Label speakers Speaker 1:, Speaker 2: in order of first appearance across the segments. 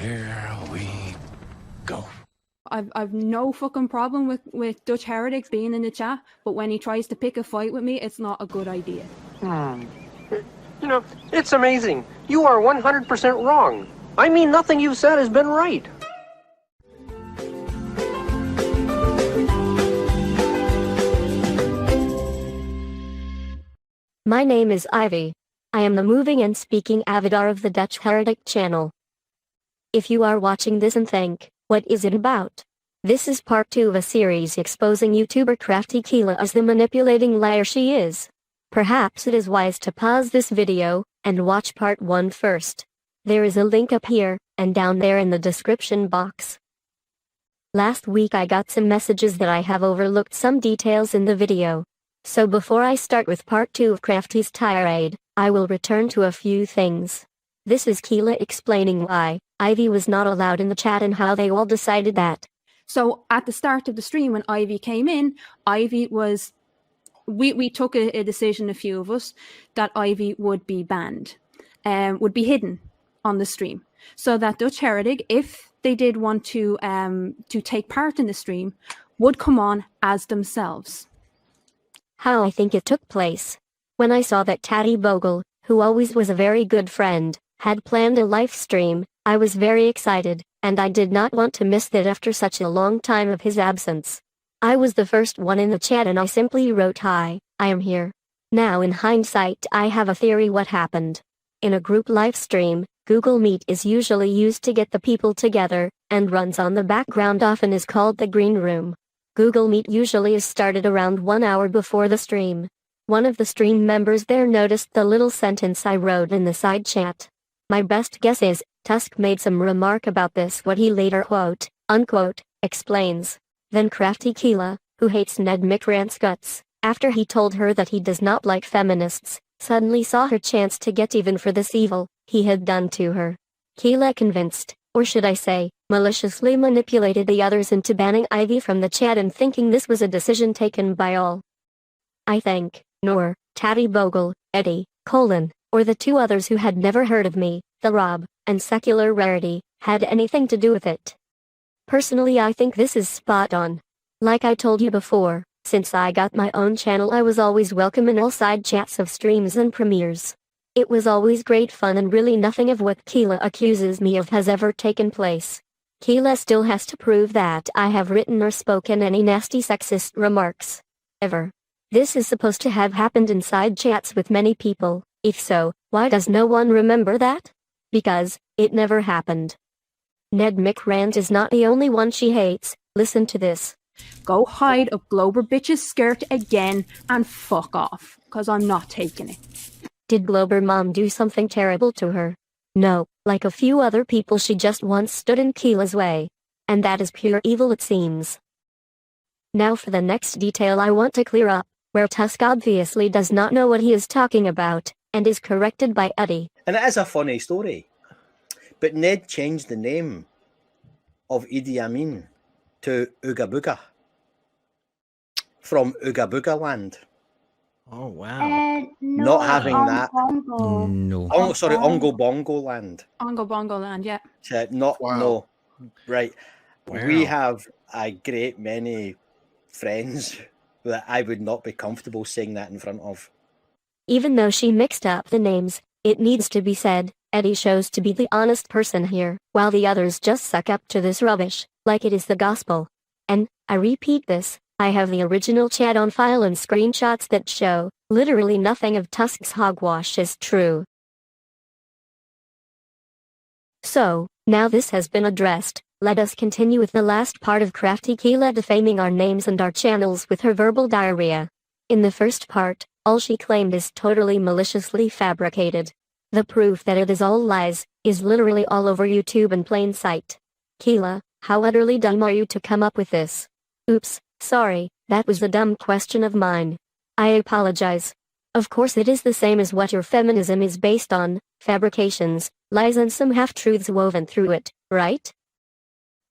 Speaker 1: Here we go.
Speaker 2: I've no fucking problem with Dutch Heretics being in the chat, but when he tries to pick a fight with me, it's not a good idea.
Speaker 3: You know, it's amazing. You are 100% wrong. I mean, nothing you've said has been right.
Speaker 4: My name is Ivy. I am the moving and speaking avatar of the Dutch Heretic channel. If you are watching this and think, what is it about? This is part 2 of a series exposing YouTuber Krafty Keelah as the manipulating liar she is. Perhaps it is wise to pause this video and watch part 1 first. There is a link up here and down there in the description box. Last week I got some messages that I have overlooked some details in the video. So before I start with part 2 of Krafty's tirade, I will return to a few things. This is Keelah explaining why Ivy was not allowed in the chat and how they all decided that.
Speaker 2: So at the start of the stream when Ivy came in, Ivy was... We took a decision, a few of us, that Ivy would be banned, would be hidden on the stream. So that Dutch Heretic, if they did want to take part in the stream, would come on as themselves.
Speaker 4: How I think it took place. When I saw that Taddy Bogle, who always was a very good friend, had planned a live stream, I was very excited, and I did not want to miss that after such a long time of his absence. I was the first one in the chat and I simply wrote, "Hi, I am here." Now in hindsight I have a theory what happened. In a group live stream, Google Meet is usually used to get the people together, and runs on the background often is called the green room. Google Meet usually is started around 1 hour before the stream. One of the stream members there noticed the little sentence I wrote in the side chat. My best guess is, Tusk made some remark about this what he later quote, unquote, explains. Then Krafty Keelah, who hates Ned McRant's guts, after he told her that he does not like feminists, suddenly saw her chance to get even for this evil he had done to her. Keelah convinced, or should I say, maliciously manipulated the others into banning Ivy from the chat and thinking this was a decision taken by all. I think, nor, Taddy Bogle, Eddie, Colin, or the 2 others who had never heard of me, the Rob, and Secular Rarity, had anything to do with it. Personally I think this is spot on. Like I told you before, since I got my own channel I was always welcome in all side chats of streams and premieres. It was always great fun and really nothing of what Keelah accuses me of has ever taken place. Keelah still has to prove that I have written or spoken any nasty sexist remarks. Ever. This is supposed to have happened in side chats with many people. If so, why does no one remember that? Because it never happened. Ned McRant is not the only one she hates. Listen to this.
Speaker 2: Go hide up Glober bitch's skirt again and fuck off, cause I'm not taking it.
Speaker 4: Did Glober mom do something terrible to her? No, like a few other people she just once stood in Keelah's way. And that is pure evil it seems. Now for the next detail I want to clear up, where Tusk obviously does not know what he is talking about, and is corrected by Eddie.
Speaker 5: And it is a funny story. But Ned changed the name of Idi Amin to Ooga Booga from Ooga Booga Land.
Speaker 1: Oh, wow.
Speaker 6: No,
Speaker 5: Not having that.
Speaker 6: Bongo.
Speaker 1: No.
Speaker 5: Oh, sorry, Ongo Bongo Land.
Speaker 2: Ongo Bongo Land, yeah.
Speaker 5: Not,
Speaker 1: Wow.
Speaker 5: no. Right.
Speaker 1: Wow.
Speaker 5: We have a great many friends that I would not be comfortable saying that in front of.
Speaker 4: Even though she mixed up the names, it needs to be said, Eddie shows to be the honest person here, while the others just suck up to this rubbish, like it is the gospel. And, I repeat this, I have the original chat on file and screenshots that show, literally nothing of Tusk's hogwash is true. So, now this has been addressed, let us continue with the last part of Krafty Keelah defaming our names and our channels with her verbal diarrhea. In the first part, all she claimed is totally maliciously fabricated. The proof that it is all lies is literally all over YouTube in plain sight. Keelah, how utterly dumb are you to come up with this? Oops, sorry, that was a dumb question of mine. I apologize. Of course it is the same as what your feminism is based on, fabrications, lies and some half-truths woven through it, right?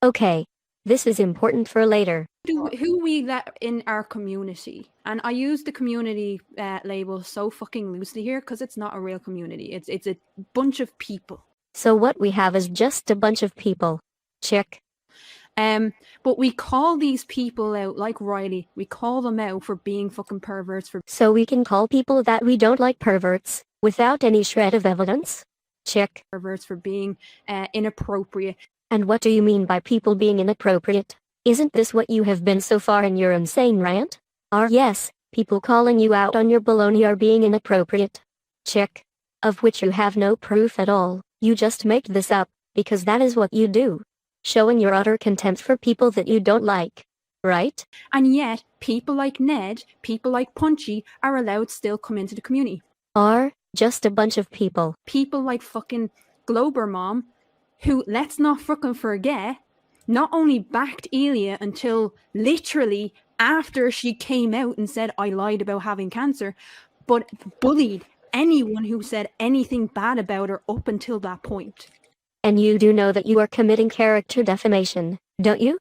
Speaker 4: Okay. This is important for later.
Speaker 2: Who we let in our community, and I use the community label so fucking loosely here because it's not a real community. It's a bunch of people.
Speaker 4: So what we have is just a bunch of people. Check.
Speaker 2: But we call these people out, like Riley, we call them out for being fucking perverts, for
Speaker 4: So we can call people that we don't like perverts, without any shred of evidence? Check.
Speaker 2: perverts, for being inappropriate.
Speaker 4: And what do you mean by people being inappropriate? Isn't this what you have been so far in your insane rant? Yes, people calling you out on your baloney are being inappropriate. Check. Of which you have no proof at all, you just make this up, because that is what you do. Showing your utter contempt for people that you don't like. Right?
Speaker 2: And yet, people like Ned, people like Punchy are allowed still come into the community.
Speaker 4: Are just a bunch of people.
Speaker 2: People like fucking Glober Mom, who, let's not fucking forget, not only backed Elia until literally after she came out and said, I lied about having cancer, but bullied anyone who said anything bad about her up until that point.
Speaker 4: And you do know that you are committing character defamation, don't you?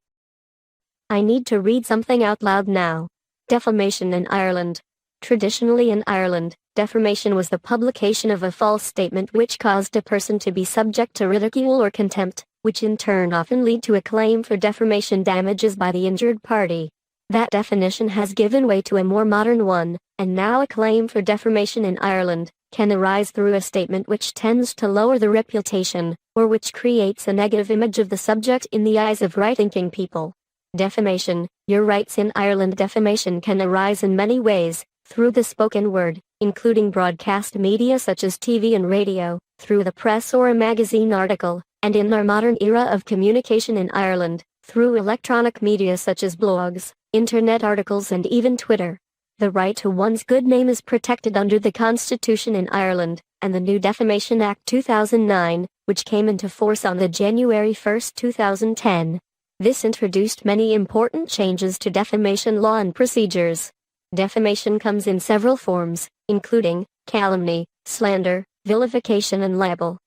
Speaker 4: I need to read something out loud now. Defamation in Ireland. Traditionally in Ireland, defamation was the publication of a false statement which caused a person to be subject to ridicule or contempt, which in turn often lead to a claim for defamation damages by the injured party. That definition has given way to a more modern one, and now a claim for defamation in Ireland can arise through a statement which tends to lower the reputation, or which creates a negative image of the subject in the eyes of right-thinking people. Defamation, your rights in Ireland. Defamation can arise in many ways, through the spoken word, including broadcast media such as TV and radio, through the press or a magazine article, and in our modern era of communication in Ireland, through electronic media such as blogs, internet articles and even Twitter. The right to one's good name is protected under the Constitution in Ireland, and the new Defamation Act 2009, which came into force on the January 1, 2010. This introduced many important changes to defamation law and procedures. Defamation comes in several forms, including calumny, slander, vilification and libel.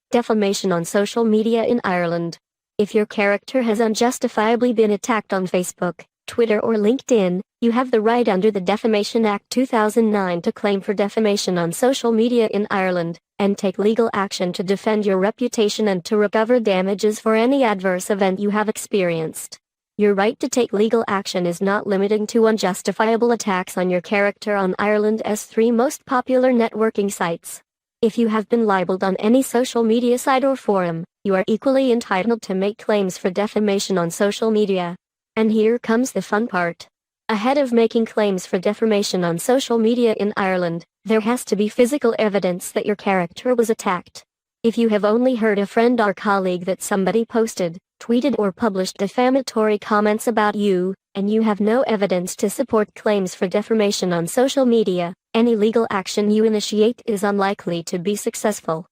Speaker 4: Defamation on social media in Ireland. If your character has unjustifiably been attacked on Facebook, Twitter or LinkedIn, you have the right under the Defamation Act 2009 to claim for defamation on social media in Ireland, and take legal action to defend your reputation and to recover damages for any adverse event you have experienced. Your right to take legal action is not limiting to unjustifiable attacks on your character on Ireland's 3 most popular networking sites. If you have been libeled on any social media site or forum, you are equally entitled to make claims for defamation on social media. And here comes the fun part. Ahead of making claims for defamation on social media in Ireland, there has to be physical evidence that your character was attacked. If you have only heard a friend or colleague that somebody posted, tweeted or published defamatory comments about you, and you have no evidence to support claims for defamation on social media, any legal action you initiate is unlikely to be successful.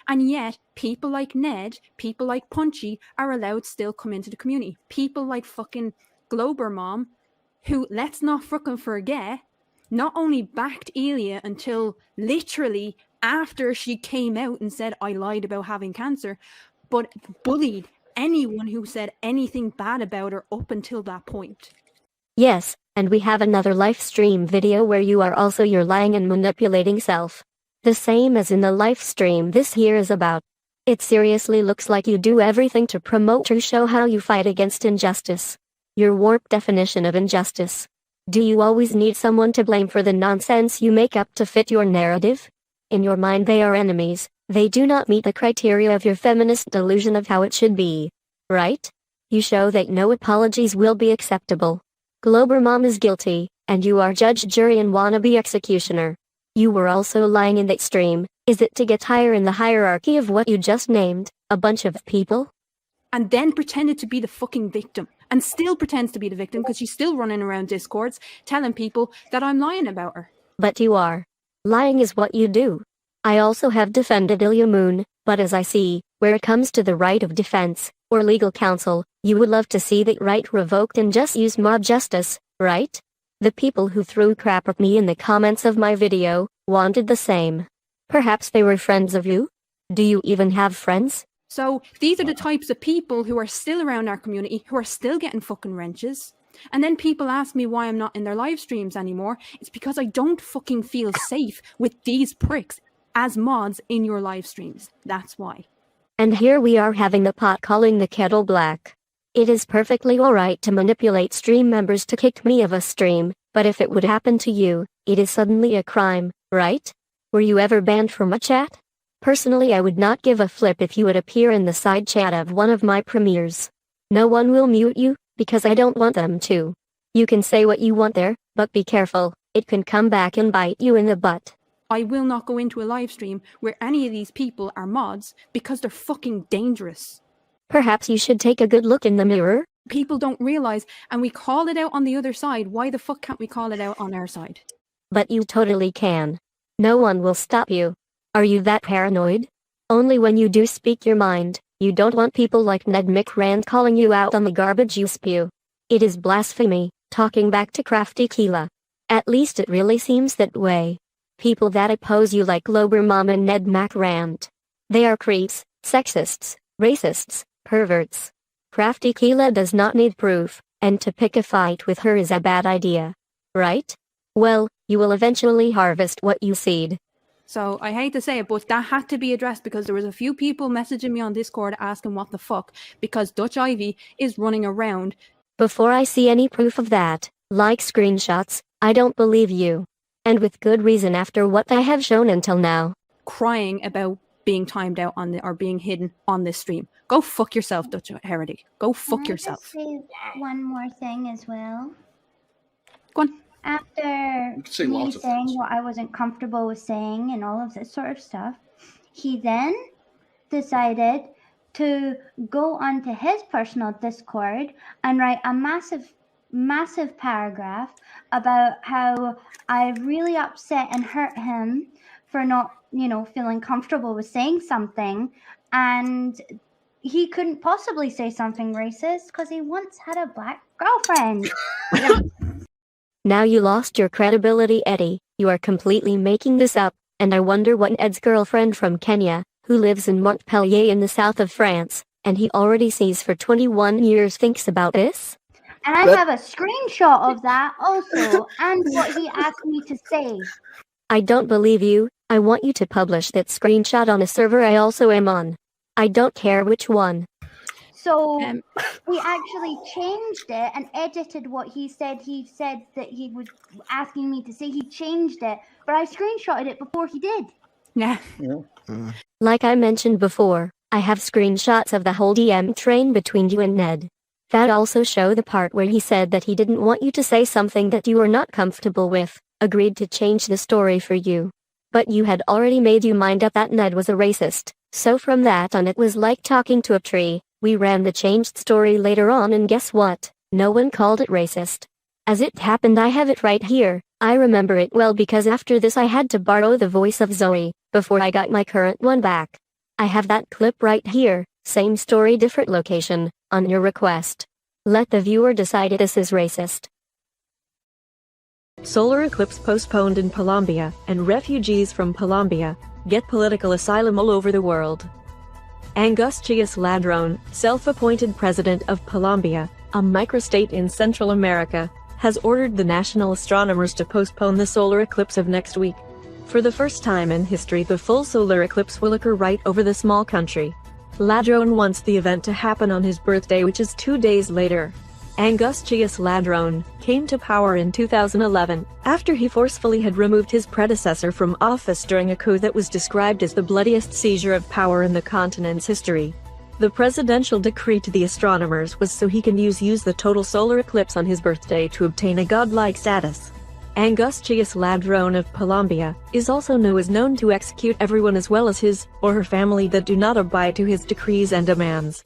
Speaker 2: And yet, people like Ned, people like Punchy are allowed still come into the community. People like fucking Glober Mom, who, let's not fucking forget, not only backed Elia until literally after she came out and said, I lied about having cancer, but bullied anyone who said anything bad about her up until that point.
Speaker 4: Yes, and we have another live stream video where you are also your lying and manipulating self. The same as in the live stream this here is about. It seriously looks like you do everything to promote or show how you fight against injustice. Your warped definition of injustice. Do you always need someone to blame for the nonsense you make up to fit your narrative? In your mind they are enemies, they do not meet the criteria of your feminist delusion of how it should be. Right? You show that no apologies will be acceptable. Glober Mom is guilty, and you are judge, jury and wannabe executioner. You were also lying in that stream. Is it to get higher in the hierarchy of what you just named, a bunch of people?
Speaker 2: And then pretended to be the fucking victim. And still pretends to be the victim because she's still running around Discords telling people that I'm lying about her.
Speaker 4: But you are. Lying is what you do. I also have defended IvyKun, but as I see, where it comes to the right of defense, or legal counsel, you would love to see that right revoked and just use mob justice, right? The people who threw crap at me in the comments of my video, wanted the same. Perhaps they were friends of you? Do you even have friends?
Speaker 2: So these are the types of people who are still around our community, who are still getting fucking wrenches. And then people ask me why I'm not in their live streams anymore. It's because I don't fucking feel safe with these pricks as mods in your live streams. That's why.
Speaker 4: And here we are having the pot calling the kettle black. It is perfectly alright to manipulate stream members to kick me of a stream, but if it would happen to you, it is suddenly a crime, right? Were you ever banned from a chat? Personally, I would not give a flip if you would appear in the side chat of one of my premieres. No one will mute you, because I don't want them to. You can say what you want there, but be careful, it can come back and bite you in the butt.
Speaker 2: I will not go into a live stream where any of these people are mods because they're fucking dangerous.
Speaker 4: Perhaps you should take a good look in the mirror?
Speaker 2: People don't realize, and we call it out on the other side. Why the fuck can't we call it out on our side?
Speaker 4: But you totally can. No one will stop you. Are you that paranoid? Only when you do speak your mind, you don't want people like Ned McRand calling you out on the garbage you spew. It is blasphemy, talking back to Krafty Keelah. At least it really seems that way. People that oppose you like Lober Mom and Ned McRand. They are creeps, sexists, racists, perverts. Krafty Keelah does not need proof, and to pick a fight with her is a bad idea. Right? Well, you will eventually harvest what you seed.
Speaker 2: So I hate to say it, but that had to be addressed because there was a few people messaging me on Discord asking what the fuck, because Dutch Ivy is running around.
Speaker 4: Before I see any proof of that, like screenshots, I don't believe you. And with good reason after what I have shown until now.
Speaker 2: Crying about being timed out on or being hidden on this stream. Go fuck yourself, Dutch Heretic. Go fuck yourself.
Speaker 6: Can I just say one more thing as well?
Speaker 2: Go on.
Speaker 6: After
Speaker 7: say
Speaker 6: me
Speaker 7: lots of
Speaker 6: saying
Speaker 7: things.
Speaker 6: what I wasn't comfortable with saying and all of this sort of stuff, he then decided to go onto his personal Discord and write a massive paragraph about how I really upset and hurt him for not, feeling comfortable with saying something, and he couldn't possibly say something racist because he once had a black girlfriend.
Speaker 4: Now you lost your credibility, Eddie. You are completely making this up, and I wonder what Ed's girlfriend from Kenya, who lives in Montpellier in the south of France, and he already sees for 21 years, thinks about this?
Speaker 6: And I have a screenshot of that also, and what he asked me to say.
Speaker 4: I don't believe you. I want you to publish that screenshot on a server I also am on. I don't care which one.
Speaker 6: So we actually changed it and edited what he said. He said that he was asking me to say. He changed it, but I screenshotted it before he did.
Speaker 2: Yeah.
Speaker 4: Like I mentioned before, I have screenshots of the whole DM train between you and Ned. That also show the part where he said that he didn't want you to say something that you were not comfortable with, agreed to change the story for you. But you had already made your mind up that Ned was a racist, so from that on it was like talking to a tree. We ran the changed story later on and guess what? No one called it racist. As it happened, I have it right here. I remember it well because after this I had to borrow the voice of Zoe, before I got my current one back. I have that clip right here, same story different location, on your request. Let the viewer decide if this is racist.
Speaker 8: Solar eclipse postponed in Colombia, and refugees from Colombia get political asylum all over the world. Angustius Ladrone, self-appointed president of Colombia, a microstate in Central America, has ordered the national astronomers to postpone the solar eclipse of next week. For the first time in history, the full solar eclipse will occur right over the small country. Ladrone wants the event to happen on his birthday, which is 2 days later. Angustius Ladrone came to power in 2011, after he forcefully had removed his predecessor from office during a coup that was described as the bloodiest seizure of power in the continent's history. The presidential decree to the astronomers was so he can use the total solar eclipse on his birthday to obtain a godlike status. Angustius Ladrone of Colombia is also known to execute everyone as well as his or her family that do not abide to his decrees and demands.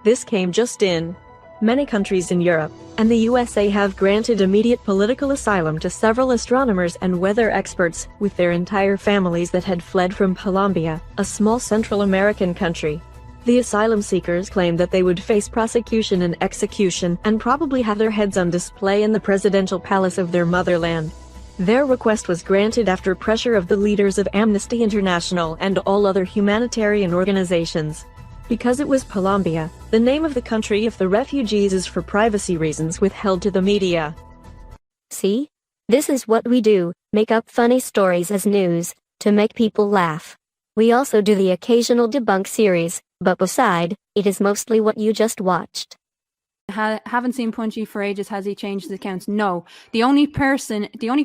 Speaker 8: This came just in. Many countries in Europe and the USA have granted immediate political asylum to several astronomers and weather experts with their entire families that had fled from Colombia, a small Central American country. The asylum seekers claimed that they would face prosecution and execution and probably have their heads on display in the presidential palace of their motherland. Their request was granted after pressure of the leaders of Amnesty International and all other humanitarian organizations. Because it was Colombia, the name of the country of the refugees is for privacy reasons withheld to the media.
Speaker 4: See? This is what we do, make up funny stories as news, to make people laugh. We also do the occasional debunk series, but beside, it is mostly what you just watched.
Speaker 2: Haven't seen Punchy for ages. Has he changed his accounts? No. The only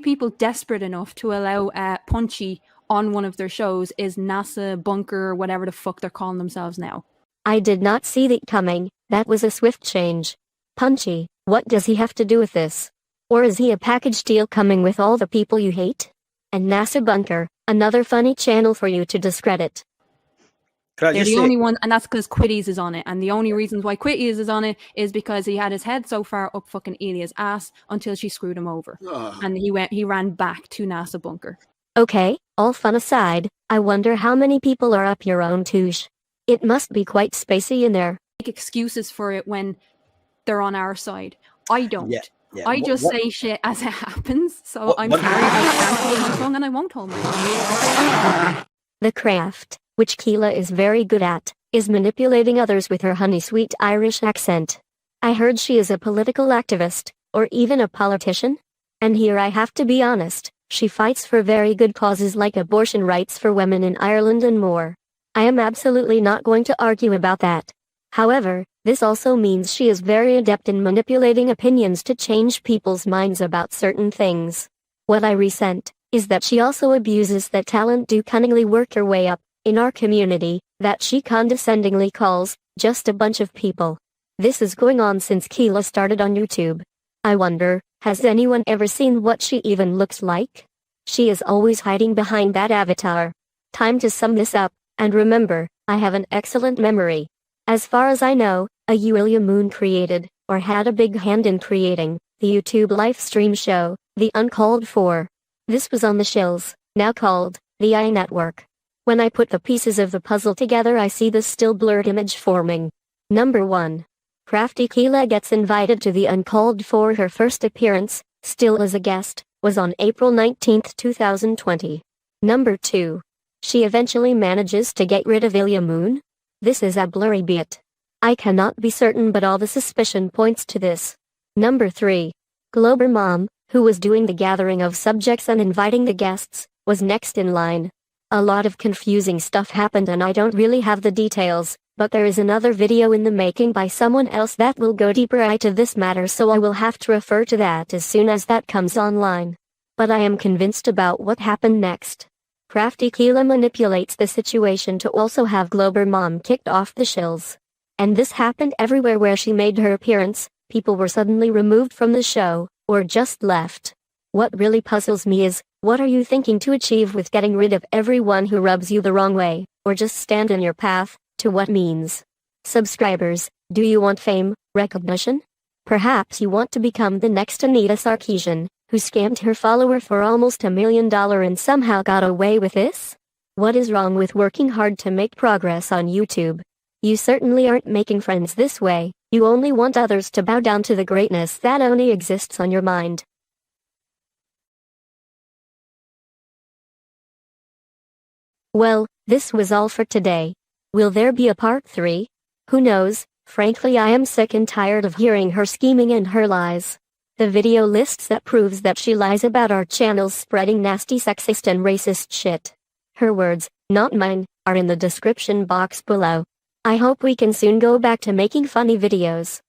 Speaker 2: people desperate enough to allow Punchy on one of their shows is NASA Bunker, whatever the fuck they're calling themselves now.
Speaker 4: I did not see that coming. That was a swift change. Punchy, what does he have to do with this? Or is he a package deal coming with all the people you hate? And NASA Bunker, another funny channel for you to discredit.
Speaker 2: They're the only one, and that's because Quitties is on it. And the only reasons why Quitties is on it is because he had his head so far up fucking Elia's ass until she screwed him over. And he ran back to NASA Bunker.
Speaker 4: Okay, all fun aside, I wonder how many people are up your own touche. It must be quite spacey in there.
Speaker 2: Make excuses for it when they're on our side. I don't.
Speaker 5: Yeah.
Speaker 2: I just say shit as it happens. So I'm sorry, I can't hold my tongue and I won't hold my tongue.
Speaker 4: The craft, which Keelah is very good at, is manipulating others with her honey-sweet Irish accent. I heard she is a political activist, or even a politician. And here I have to be honest, she fights for very good causes like abortion rights for women in Ireland and more. I am absolutely not going to argue about that. However, this also means she is very adept in manipulating opinions to change people's minds about certain things. What I resent is that she also abuses that talent to cunningly work her way up in our community that she condescendingly calls just a bunch of people. This is going on since Keelah started on YouTube. I wonder, has anyone ever seen what she even looks like? She is always hiding behind that avatar. Time to sum this up, and remember, I have an excellent memory. As far as I know, IvyKun created, or had a big hand in creating, the YouTube live stream show, The Uncalled For. This was on the Shills, now called the iNetwork. When I put the pieces of the puzzle together, I see this still blurred image forming. Number 1. Krafty Keelah gets invited to The Uncalled For. Her first appearance, still as a guest, was on April 19, 2020. Number 2. She eventually manages to get rid of IvyKun. This is a blurry bit. I cannot be certain, but all the suspicion points to this. Number 3. Glober Mom, who was doing the gathering of subjects and inviting the guests, was next in line. A lot of confusing stuff happened and I don't really have the details, but there is another video in the making by someone else that will go deeper into this matter, so I will have to refer to that as soon as that comes online. But I am convinced about what happened next. Krafty Keelah manipulates the situation to also have Glober Mom kicked off the Shills. And this happened everywhere where she made her appearance. People were suddenly removed from the show, or just left. What really puzzles me is, what are you thinking to achieve with getting rid of everyone who rubs you the wrong way, or just stand in your path, to what means? Subscribers, do you want fame, recognition? Perhaps you want to become the next Anita Sarkeesian, who scammed her follower for almost $1 million and somehow got away with this? What is wrong with working hard to make progress on YouTube? You certainly aren't making friends this way. You only want others to bow down to the greatness that only exists on your mind. Well, this was all for today. Will there be a part 3? Who knows? Frankly, I am sick and tired of hearing her scheming and her lies. The video lists that proves that she lies about our channels spreading nasty sexist and racist shit. Her words, not mine, are in the description box below. I hope we can soon go back to making funny videos.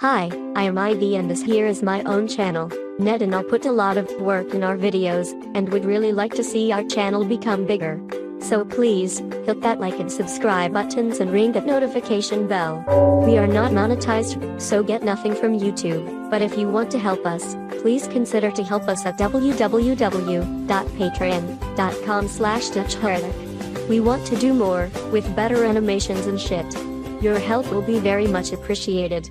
Speaker 4: Hi, I am Ivy and this here is my own channel. Ned and I put a lot of work in our videos, and would really like to see our channel become bigger. So please, hit that like and subscribe buttons and ring that notification bell. We are not monetized, so get nothing from YouTube, but if you want to help us, please consider to help us at www.patreon.com/DutchHerdic. We want to do more, with better animations and shit. Your help will be very much appreciated.